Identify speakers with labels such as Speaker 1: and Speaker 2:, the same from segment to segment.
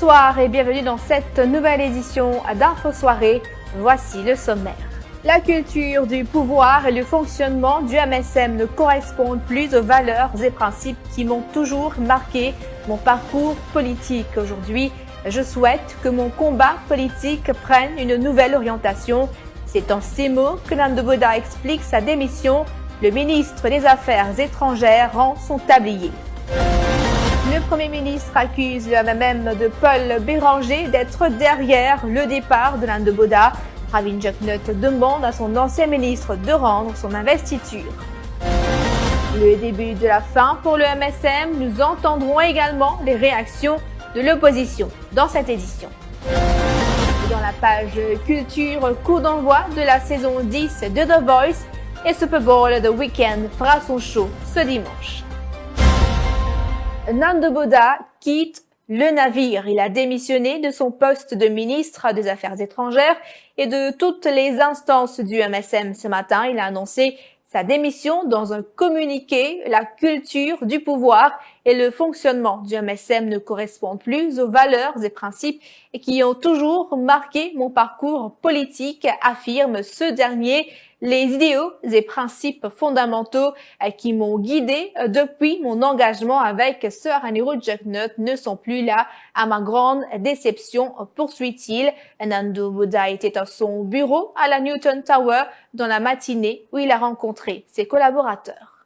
Speaker 1: Bonsoir et bienvenue dans cette nouvelle édition d'Info Soirée. Voici le sommaire. La culture du pouvoir et le fonctionnement du MSM ne correspondent plus aux valeurs et principes qui m'ont toujours marqué mon parcours politique. Aujourd'hui, je souhaite que mon combat politique prenne une nouvelle orientation. C'est en ces mots que Nando Boda explique sa démission. Le ministre des Affaires étrangères rend son tablier. Le Premier ministre accuse le MMM de Paul Béranger d'être derrière le départ de Nando Boda. Pravin Jugnauth demande à son ancien ministre de rendre son investiture. Le début de la fin pour le MSM, nous entendrons également les réactions de l'opposition dans cette édition. Dans la page culture, coup d'envoi de la saison 10 de The Voice et Super Bowl The Weeknd fera son show ce dimanche. Nando Boda quitte le navire. Il a démissionné de son poste de ministre des Affaires étrangères et de toutes les instances du MSM ce matin. Il a annoncé sa démission dans un communiqué. La culture du pouvoir et le fonctionnement du MSM ne correspondent plus aux valeurs et principes et qui ont toujours marqué mon parcours politique, affirme ce dernier. Les idéaux et principes fondamentaux qui m'ont guidé depuis mon engagement avec Sir Anirudh Jugnauth ne sont plus là, à ma grande déception, poursuit-il. Nando Boda était à son bureau à la Newton Tower dans la matinée où il a rencontré ses collaborateurs.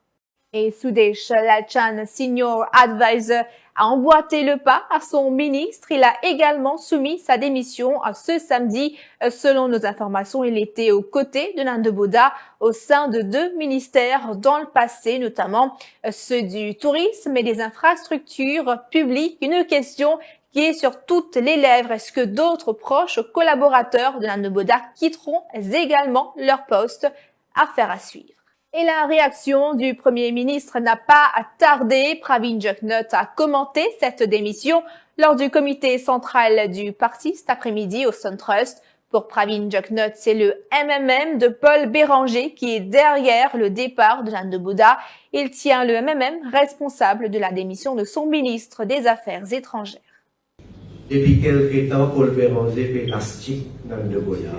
Speaker 1: Et Sudesh Lachan, Senior Advisor, a emboîté le pas à son ministre. Il a également soumis sa démission ce samedi. Selon nos informations, il était aux côtés de Nando Boda au sein de 2 ministères dans le passé, notamment ceux du tourisme et des infrastructures publiques. Une question qui est sur toutes les lèvres. Est-ce que d'autres proches collaborateurs de Nando Boda quitteront également leur poste? Affaire à suivre. Et la réaction du Premier ministre n'a pas tardé. Pravin Jugnauth a commenté cette démission lors du comité central du parti cet après-midi au SunTrust. Pour Pravin Jugnauth, c'est le MMM de Paul Béranger qui est derrière le départ de Nando Boda. Il tient le MMM responsable de la démission de son ministre des Affaires étrangères.
Speaker 2: Depuis quelque temps, Paul Béranger fait plastique Nando Boda.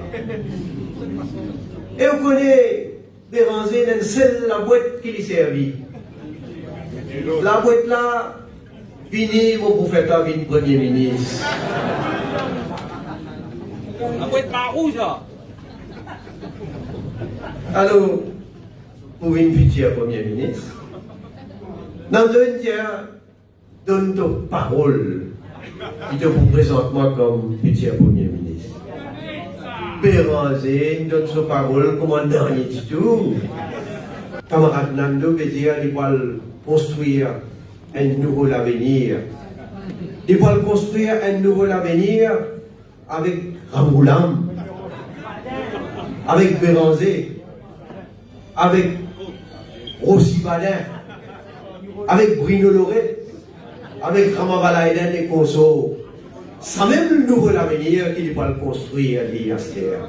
Speaker 2: Et on connaît Béranger dans seule la boîte qui lui servit. La boîte là, fini, mon prophète a vu Premier ministre.
Speaker 3: La boîte pas rouge là.
Speaker 2: Alors, pour une future Premier ministre, dans le tiers, donne ta parole qui te présente moi comme futur Premier ministre. Béranger donne sa parole comme un dernier titou. Camarade Nando veut dire qu'il va construire un nouveau avenir. Il va construire un nouveau avenir avec Ramboulam, avec Béranger, avec Rossi Badin, avec Bruno Loré, avec Ramavalaïden et Koso. C'est même le nouveau avenir qu'il va construire, l'IASTR.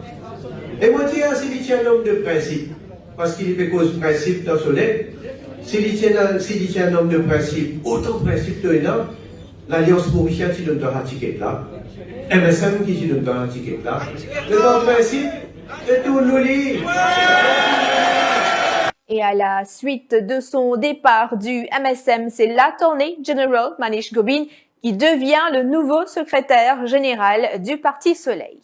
Speaker 2: Et moi, je dis, s'il tient un homme de principe, parce qu'il fait cause de principe dans son aide, s'il tient un homme de principe, autant de principe de l'un, l'Alliance pour Richard qui donne un ticket là, MSM qui donne un ticket là, le principe, c'est tout le lit.
Speaker 1: Et à la suite de son départ du MSM, c'est l'Attorney General Manish Gobin qui devient le nouveau secrétaire général du Parti Soleil.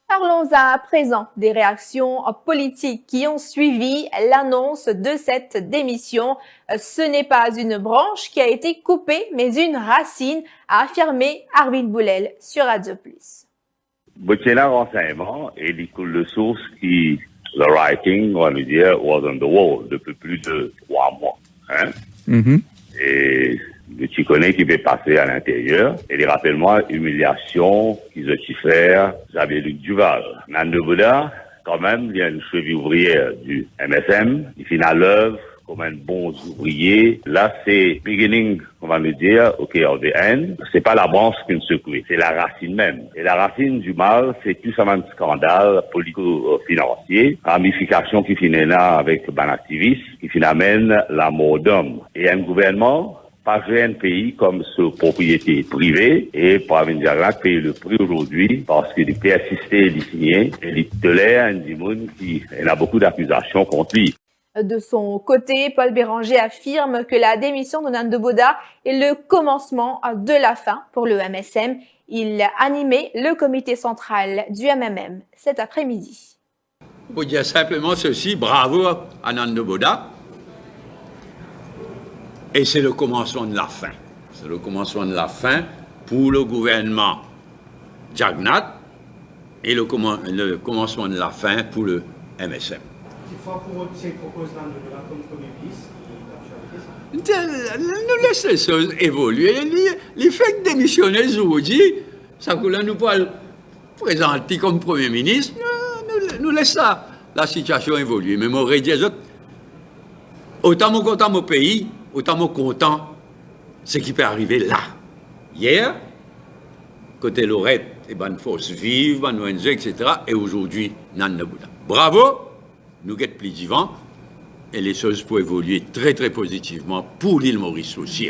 Speaker 1: Parlons à présent des réactions politiques qui ont suivi l'annonce de cette démission. Ce n'est pas une branche qui a été coupée, mais une racine, a affirmé Arvind Boulel sur Radio Plus.
Speaker 4: C'est un renseignement et il coule de source qui, le writing, on va nous dire, was on the wall depuis plus de 3 mois. Hein? Et tu connais qui peut passer à l'intérieur. Et rappelle-moi, humiliation qu'ils ont fait, j'avais Luc Duval. Nando Boda, quand même, il y a une cheville ouvrière du MSM. Il finit à l'œuvre comme un bon ouvrier. Là, c'est beginning, on va le dire, OK, of the end. C'est pas la branche qui nous secoue, c'est la racine même. Et la racine du mal, c'est tout ça un scandale politico-financier, ramification qui finit là avec un activiste, qui finit amène la mort d'homme. Et un gouvernement pas un pays comme ce propriété privée et Pravin Jagnak paye le prix aujourd'hui parce qu'il peut assister et signer et il tolère un dimon qui il a beaucoup d'accusations contre lui.
Speaker 1: De son côté, Paul Béranger affirme que la démission de Nando Boda est le commencement de la fin pour le MSM. Il a animé le comité central du MMM cet après-midi.
Speaker 5: Je peux dire simplement ceci, bravo à Nando Boda. Et c'est le commencement de la fin. C'est le commencement de la fin pour le gouvernement Jagnat et le commencement de la fin pour le MSM. Nous laissons les choses évoluer. Les faits démissionner aujourd'hui, ça que nous pas présenter comme Premier ministre, nous laissons la situation évoluer. Mais moi, je dis, autant je content mon pays, autant je content ce qui peut arriver là. Hier, côté Lorette, et bonne force vive, bonne ONG, etc. Et aujourd'hui, Nando Boda. Bravo! Nous sommes plus vivants et les choses peuvent évoluer très très positivement pour l'île Maurice aussi.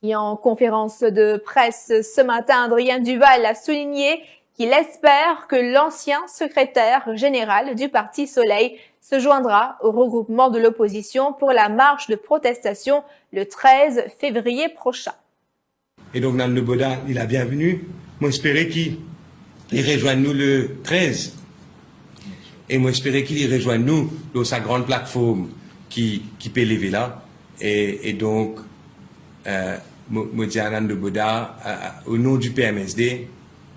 Speaker 1: Et en conférence de presse ce matin, Adrien Duval a souligné qu'il espère que l'ancien secrétaire général du Parti Soleil se joindra au regroupement de l'opposition pour la marche de protestation le 13 février prochain.
Speaker 6: Et donc Nando Boda, il a bienvenu. Moi, j'espérais qu'il rejoigne nous le 13. Et moi, j'espérais qu'il rejoigne nous dans sa grande plateforme qui peut lever là. Et donc, moi, dis à Nando Boda, au nom du PMSD,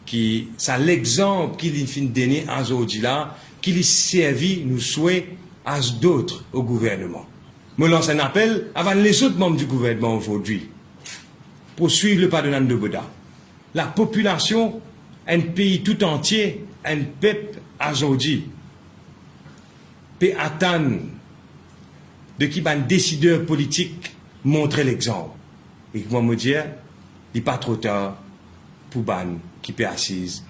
Speaker 6: qui, c'est l'exemple qu'il finit de donner à aujourd'hui là, qu'il servi, nous souhaite, à d'autres au gouvernement. Je lance un appel avant les autres membres du gouvernement aujourd'hui pour suivre le pas de Nando Boda. La population, un pays tout entier, un peuple aujourd'hui, peut attendre de qui un décideur politique montrer l'exemple. Et moi me dire, il n'est pas trop tard pour ban qui peut assise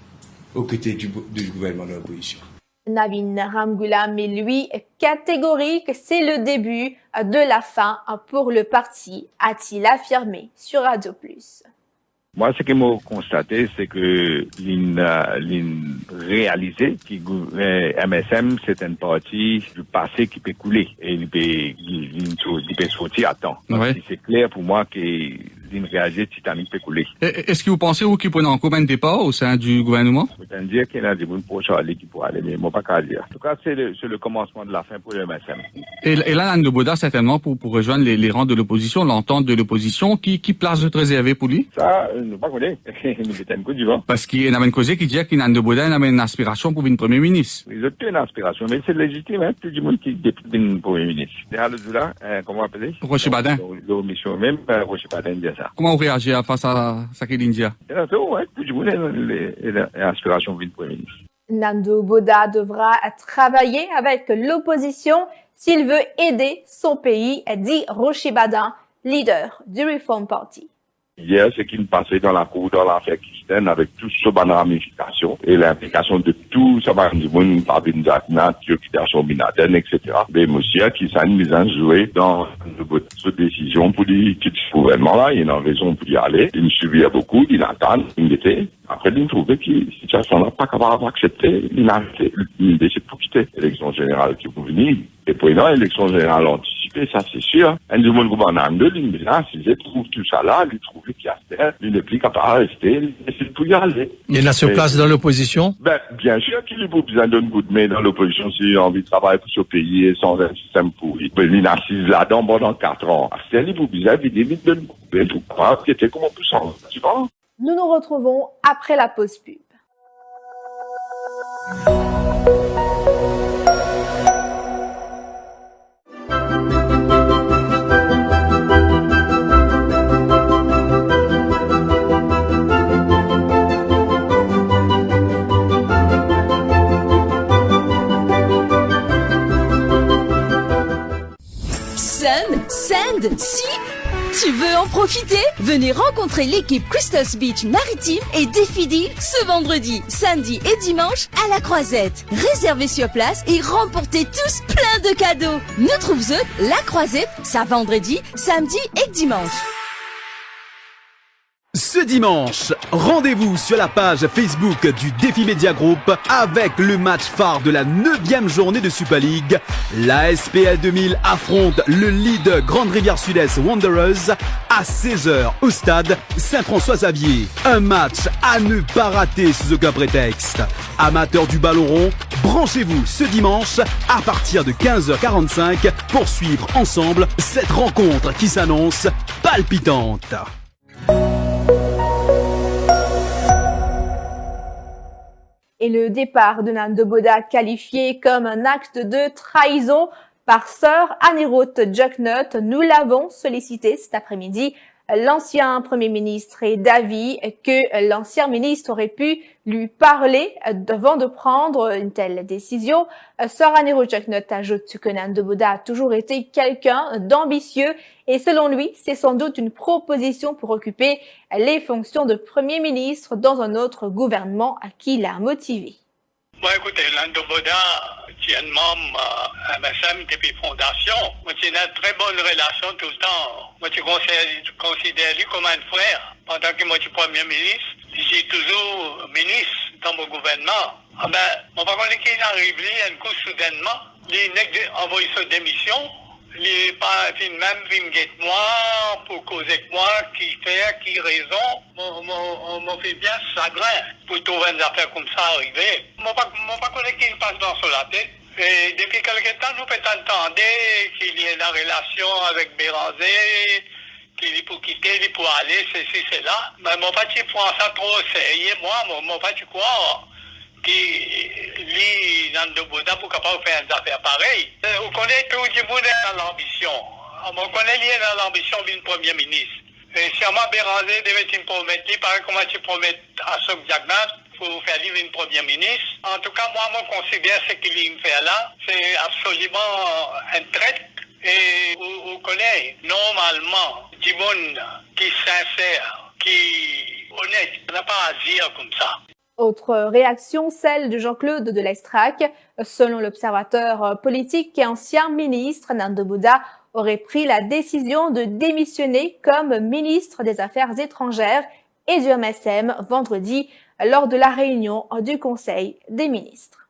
Speaker 6: aux côtés du gouvernement de l'opposition.
Speaker 1: Navin Ramgoolam est lui catégorique, c'est le début de la fin pour le parti, a-t-il affirmé sur Radio Plus.
Speaker 4: Moi, ce que j'ai constaté, c'est que réalisé que MSM, c'est une partie du passé qui peut couler et il peut sortir à temps.
Speaker 7: Ouais.
Speaker 4: C'est clair pour moi que réalisé Titanic peut couler.
Speaker 7: Est-ce que vous pensez qu'il peut en commun de départ au sein du gouvernement?
Speaker 4: Je peux dire qu'il y a des gens pour Charlie qui pourraient aller, mais moi, pas qu'à dire. En tout cas, c'est le commencement de la fin pour le MSM.
Speaker 7: Et là, Nando Boda, certainement, pour rejoindre les rangs de l'opposition, l'entente de l'opposition, qui place de réservé pour lui?
Speaker 4: Ça, nous pas connaître. Nous mettons un coup du vent.
Speaker 7: Parce qu'il y a une cause qui dit que Nando Boda a une aspiration pour une Premier ministre.
Speaker 4: Ils ont une aspiration, mais c'est légitime, hein. Tout le monde qui devient Premier ministre. Derrière le là, comment on appelle?
Speaker 7: Rocher Badin.
Speaker 4: L'omission même, Rocher Badin dit ça.
Speaker 7: Comment vous réagissez face à ça qu'il dit?
Speaker 4: Tout le monde a l'aspiration pour une Premier ministre.
Speaker 1: Nando Boda devra travailler avec l'opposition s'il veut aider son pays, dit Rocher Badin, leader du Reform Party.
Speaker 4: Hier, ce qui me passait dans la cour, dans l'affaire Christiane, avec tout ce ban de ramification et l'implication de tout ce ban du monde, Pravin Jagnak, occupation Binaden, etc. Mais monsieur, qui s'est mis à jouer dans cette décision pour dire que ce gouvernement-là, il y a une raison pour y aller. Il me suivait beaucoup, il attend, il était. Après, il trouvait que cette situation-là pas capable d'accepter, il a arrêté, il décide pour quitter l'élection générale qui est pour venir. Et pour une élection générale anticipée, ça c'est sûr. Un du monde gouvernemental, il me dit là, si je trouve tout ça là, il trouve qu'il y a terre, il n'est plus capable de rester, il décide pour y aller.
Speaker 8: Il a sur place dans l'opposition?
Speaker 4: Ben, bien sûr qu'il a besoin d'un coup de main dans l'opposition s'il a envie de travailler pour ce pays et sans un système pourri. Ben, il est assis là-dedans pendant 4 ans. C'est lui pour besoin de vite de nous. Tout pas, c'était comment tout ça, tu vois?
Speaker 1: Nous nous retrouvons après la pause pub.
Speaker 9: Send, si, Tu veux en profiter? Venez rencontrer l'équipe Crystals Beach Maritime et Défi Deal ce vendredi, samedi et dimanche à la Croisette. Réservez sur place et remportez tous plein de cadeaux. Nous trouvons la Croisette, ça vendredi, samedi et dimanche.
Speaker 10: Ce dimanche, rendez-vous sur la page Facebook du Défi Media Group avec le match phare de la 9e journée de Super League. La SPL 2000 affronte le lead Grande Rivière Sud-Est Wanderers à 16h au stade Saint-François-Xavier. Un match à ne pas rater sous aucun prétexte. Amateurs du ballon rond, branchez-vous ce dimanche à partir de 15h45 pour suivre ensemble cette rencontre qui s'annonce palpitante.
Speaker 1: Et le départ de Nando Boda qualifié comme un acte de trahison par Sir Anirudh Jagnnath. Nous l'avons sollicité cet après-midi. L'ancien Premier ministre est d'avis que l'ancien ministre aurait pu lui parler avant de prendre une telle décision. Sir Anirudh Jagnnath ajoute que Nando Boda a toujours été quelqu'un d'ambitieux et selon lui, c'est sans doute une proposition pour occuper les fonctions de Premier ministre dans un autre gouvernement qui l'a motivé.
Speaker 11: Bon, écoutez, Nando Boda, qui est un membre MSM depuis fondation, moi, j'ai une très bonne relation tout le temps. Moi, je considère lui comme un frère. Pendant que moi, je suis Premier ministre, j'ai toujours ministre dans mon gouvernement. Ah ben, on va voir qu'il arrive, un coup soudainement, il a envoyé sa démission. Il n'est pas même venu moi pour causer avec moi, qui fait, qui raison. On m'a fait bien chagrin pour trouver une affaire comme ça arriver. Je ne sais pas qu'il passe dans la tête. Et depuis quelque temps, nous peut entendre qu'il y a une relation avec Béranger, qu'il est pour quitter, il est pour aller, ceci, cela. Mais mon pas, tu prends ça trop sérieux, moi, mon pas, tu crois qui lit Nando Boda pour capable faire une affaire pareille. On connaît tout le monde dans l'ambition. On connaît lié dans l'ambition d'une Premier ministre. Et si on m'a Béranger devait te promettre, pareil comment tu promets à ce Jagnnath pour faire vivre une Premier ministre. En tout cas, moi, je considère ce qu'il vient faire là, c'est absolument un traite. Et on connaît normalement du monde qui est sincère, qui est honnête. On n'a pas à dire comme ça.
Speaker 1: Autre réaction, celle de Jean-Claude de l'Estrac. Selon l'observateur politique et ancien ministre, Nando Boda aurait pris la décision de démissionner comme ministre des Affaires étrangères et du MSM vendredi lors de la réunion du Conseil des ministres.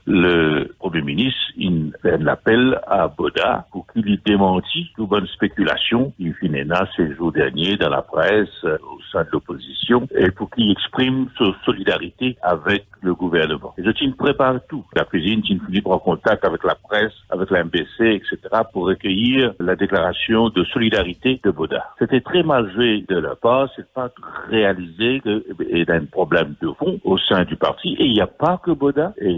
Speaker 4: Le Premier ministre, il fait un appel à Boda pour qu'il démentisse toute bonne spéculation qui finit ces jours derniers dans la presse, au sein de l'opposition, et pour qu'il exprime sa solidarité avec le gouvernement. Et je prépare tout. La présidente Philippe prend contact avec la presse, avec la MBC, etc., pour recueillir la déclaration de solidarité de Boda. C'était très mal joué de leur part, c'est pas réalisé qu'il y a un problème de fond au sein du parti, et il n'y a pas que Boda, et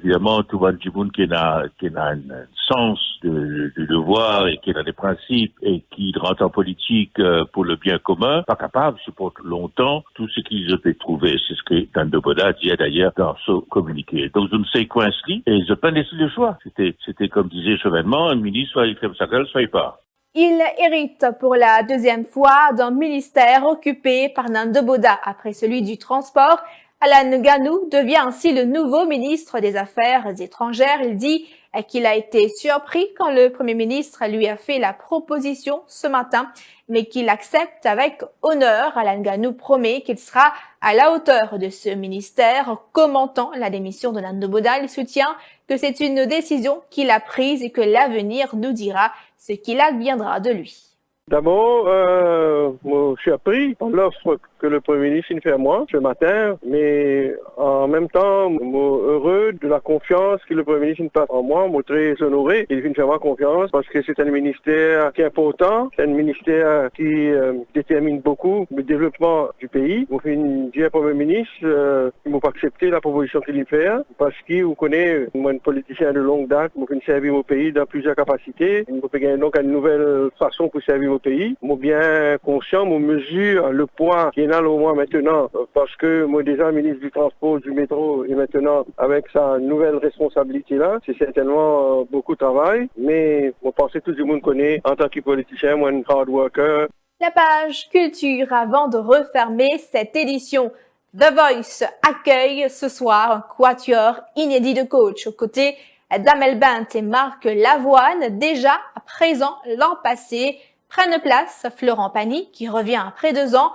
Speaker 4: évidemment, tout le monde qui a un sens de devoir et qui a des principes et qui rentre en politique pour le bien commun, pas capable de supporter longtemps tout ce qu'ils ont trouvé. C'est ce que Nando Boda dit d'ailleurs dans ce communiqué. Donc, je ne sais quoi ainsi, et je peux laisser le choix. C'était comme disait Chevènement, un ministre, soit il fait sa gueule, soit il part.
Speaker 1: Il hérite pour la deuxième fois d'un ministère occupé par Nando Boda après celui du transport. Alan Ganou devient ainsi le nouveau ministre des Affaires étrangères. Il dit qu'il a été surpris quand le Premier ministre lui a fait la proposition ce matin, mais qu'il accepte avec honneur. Alan Ganou promet qu'il sera à la hauteur de ce ministère. Commentant la démission de Nando Boda, il soutient que c'est une décision qu'il a prise et que l'avenir nous dira ce qu'il adviendra de lui.
Speaker 12: D'abord, je suis surpris par l'offre que le Premier ministre fait à moi ce matin, mais en même temps, je suis heureux de la confiance que le Premier ministre passe en moi, je suis très honoré. Il fait vraiment confiance parce que c'est un ministère qui est important, c'est un ministère qui détermine beaucoup le développement du pays. Je suis un Premier ministre, il ne m'a pas accepté la proposition qu'il fait parce qu'il vous connaît, moi, un politicien de longue date, je suis servir mon pays dans plusieurs capacités. Je peux gagner donc une nouvelle façon pour servir mon pays. Je suis bien conscient, je mesure le poids qu'il y a au moins maintenant, parce que moi déjà ministre du transport, du métro, et maintenant avec sa nouvelle responsabilité-là, c'est certainement beaucoup de travail, mais je pense que tout le monde connaît en tant que politicien, moi un hard worker.
Speaker 1: La page culture avant de refermer cette édition. The Voice accueille ce soir un quatuor inédit de coach aux côtés d'Amel Bent et Marc Lavoine, déjà présents l'an passé. Prennent place Florent Pagny, qui revient après 2 ans,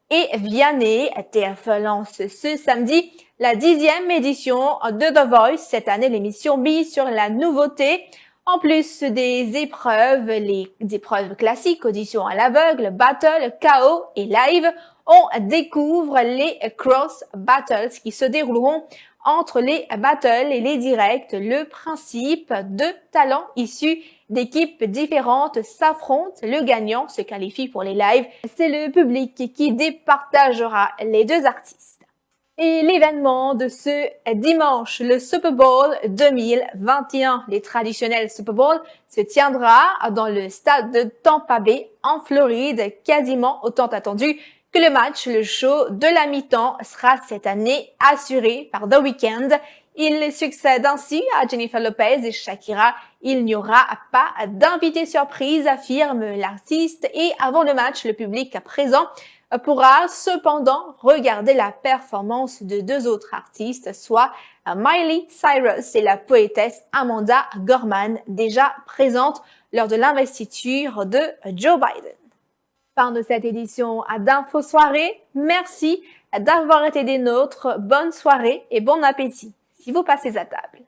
Speaker 1: et Vianney. TF1 lance ce samedi la 10e édition de The Voice. Cette année, l'émission mise sur la nouveauté. En plus des épreuves, les épreuves classiques, audition à l'aveugle, battle, KO et live, on découvre les cross battles qui se dérouleront entre les battles et les directs. Le principe, 2 talents issus d'équipes différentes s'affrontent. Le gagnant se qualifie pour les lives. C'est le public qui départagera les 2 artistes. Et l'événement de ce dimanche, le Super Bowl 2021, les traditionnels Super Bowl, se tiendra dans le stade de Tampa Bay en Floride, quasiment autant attendu que le match. Le show de la mi-temps sera cette année assuré par The Weeknd. Il succède ainsi à Jennifer Lopez et Shakira. Il n'y aura pas d'invité surprise, affirme l'artiste. Et avant le match, le public présent pourra cependant regarder la performance de 2 autres artistes, soit Miley Cyrus et la poétesse Amanda Gorman, déjà présentes lors de l'investiture de Joe Biden. Fin de cette édition d'Info Soirée. Merci d'avoir été des nôtres. Bonne soirée et bon appétit si vous passez à table.